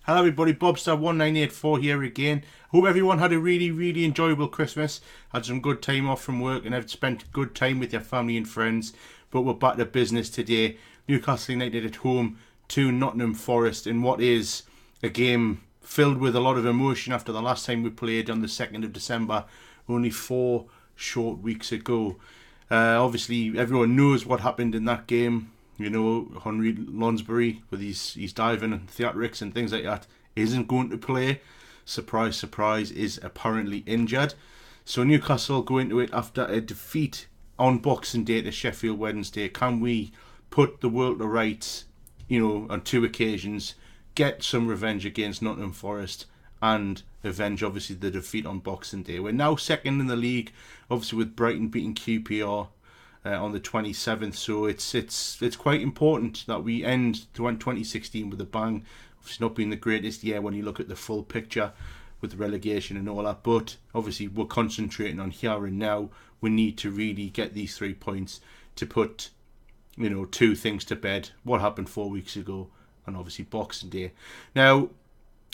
Hello everybody, Bobstar1984 here again. Hope everyone had a really enjoyable Christmas. Had some good time off from work and have spent good time with your family and friends. But we're back to business today. Newcastle United at home to Nottingham Forest in what is a game filled with a lot of emotion after the last time we played on the 2nd of December, only 4 short weeks ago. Obviously everyone knows what happened in that game. You know, Henry Lonsbury with his diving and theatrics and things like that isn't going to play. Surprise, surprise, is apparently injured. So Newcastle go into it after a defeat on Boxing Day to Sheffield Wednesday. Can we put the world to rights, you know, on 2 occasions, get some revenge against Nottingham Forest and avenge obviously the defeat on Boxing Day? We're now second in the league, obviously with Brighton beating QPR on the 27th, so it's quite important that we end 2016 with a bang. Obviously not being the greatest year when you look at the full picture with relegation and all that, but obviously we're concentrating on here and now. We need to really get these 3 points to put, you know, 2 things to bed. What happened 4 weeks ago and obviously Boxing Day. Now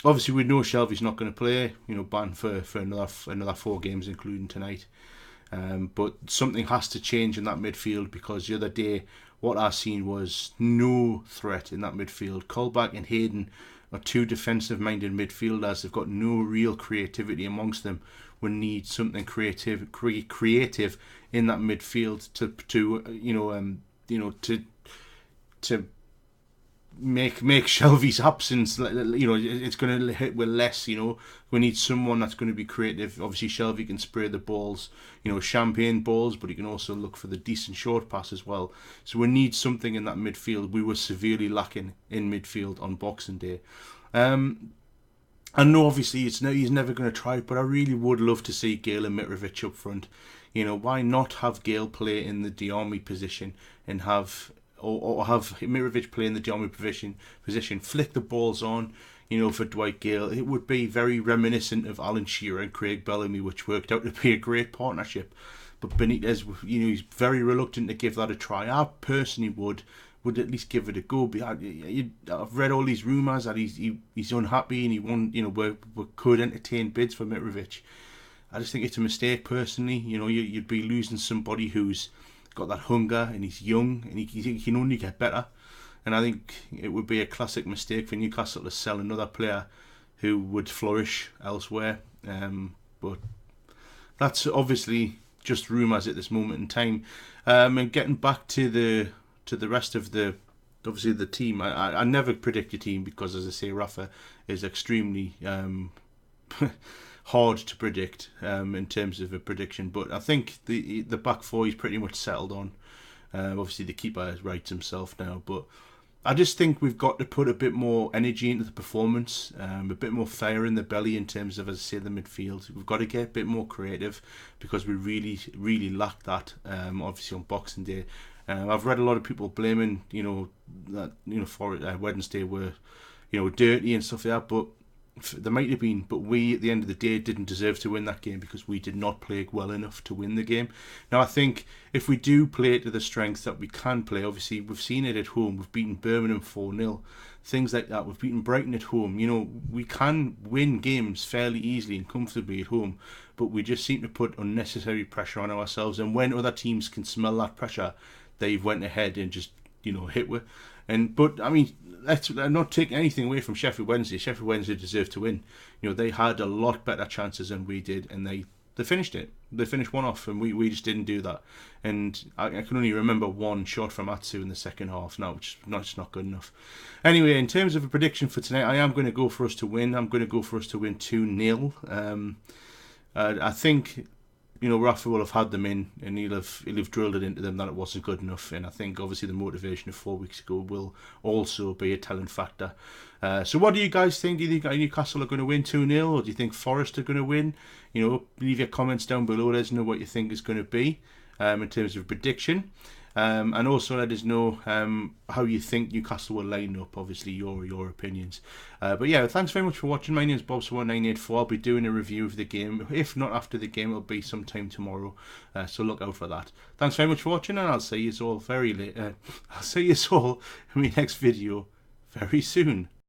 obviously we know Shelvey's not going to play, you know, banned for another 4 games including tonight. But something has to change in that midfield, because the other day what I seen was no threat in that midfield. Colback and Hayden are 2 defensive-minded midfielders. They've got no real creativity amongst them. We need something creative in that midfield to make Shelvey's absence, you know, it's going to hit with less. You know, we need someone that's going to be creative. Obviously Shelvey can spray the balls, you know, champagne balls, but he can also look for the decent short pass as well. So we need something in that midfield. We were severely lacking in midfield on Boxing Day. I know obviously he's never going to try, but I really would love to see Gale and Mitrovic up front. You know, why not have Gale play in the Diarmi position and have Mitrovic play in the Diarmi position, flick the balls on, you know, for Dwight Gale. It would be very reminiscent of Alan Shearer and Craig Bellamy, which worked out to be a great partnership. But Benitez, you know, he's very reluctant to give that a try. I personally would at least give it a go. I've read all these rumours that he's unhappy and he won't, you know, we could entertain bids for Mitrovic. I just think it's a mistake personally. You know, you'd be losing somebody who's got that hunger and he's young and he can only get better. And I think it would be a classic mistake for Newcastle to sell another player who would flourish elsewhere. But that's obviously just rumours at this moment in time. And getting back to the rest of the team, I never predict a team because, as I say, Rafa is extremely hard to predict in terms of a prediction, but I think the back 4 is pretty much settled on. Obviously the keeper writes himself now, but I just think we've got to put a bit more energy into the performance, a bit more fire in the belly in terms of, as I say, the midfield. We've got to get a bit more creative because we really lack that. Obviously on Boxing Day, I've read a lot of people blaming, you know, that, you know, for Wednesday were, you know, dirty and stuff like that, but there might have been, but we at the end of the day didn't deserve to win that game because we did not play well enough to win the game. Now I think if we do play to the strengths that we can play, obviously we've seen it at home, we've beaten Birmingham 4-0, things like that, we've beaten Brighton at home, you know, we can win games fairly easily and comfortably at home, but we just seem to put unnecessary pressure on ourselves, and when other teams can smell that pressure, they've went ahead and just, you know, hit with. But I mean, let's not take anything away from Sheffield Wednesday. Sheffield Wednesday deserved to win. You know, they had a lot better chances than we did, and they finished it. They finished one off, and we just didn't do that. And I can only remember one shot from Atsu in the second half now, which is not good enough. Anyway, in terms of a prediction for tonight, I am going to go for us to win. I'm going to go for us to win 2-0. I think, you know, Rafa will have had them in, and he'll have drilled it into them that it wasn't good enough. And I think obviously the motivation of 4 weeks ago will also be a telling factor. So what do you guys think? Do you think Newcastle are going to win 2-0, or do you think Forest are going to win? You know, leave your comments down below. Let us know what you think is going to be in terms of prediction. And also let us know how you think Newcastle will line up, obviously your opinions. But yeah, thanks very much for watching. My name is Bobstar1984. I'll be doing a review of the game. If not after the game, it'll be sometime tomorrow. So look out for that. Thanks very much for watching, and I'll see you all very late. I'll see you all in my next video very soon.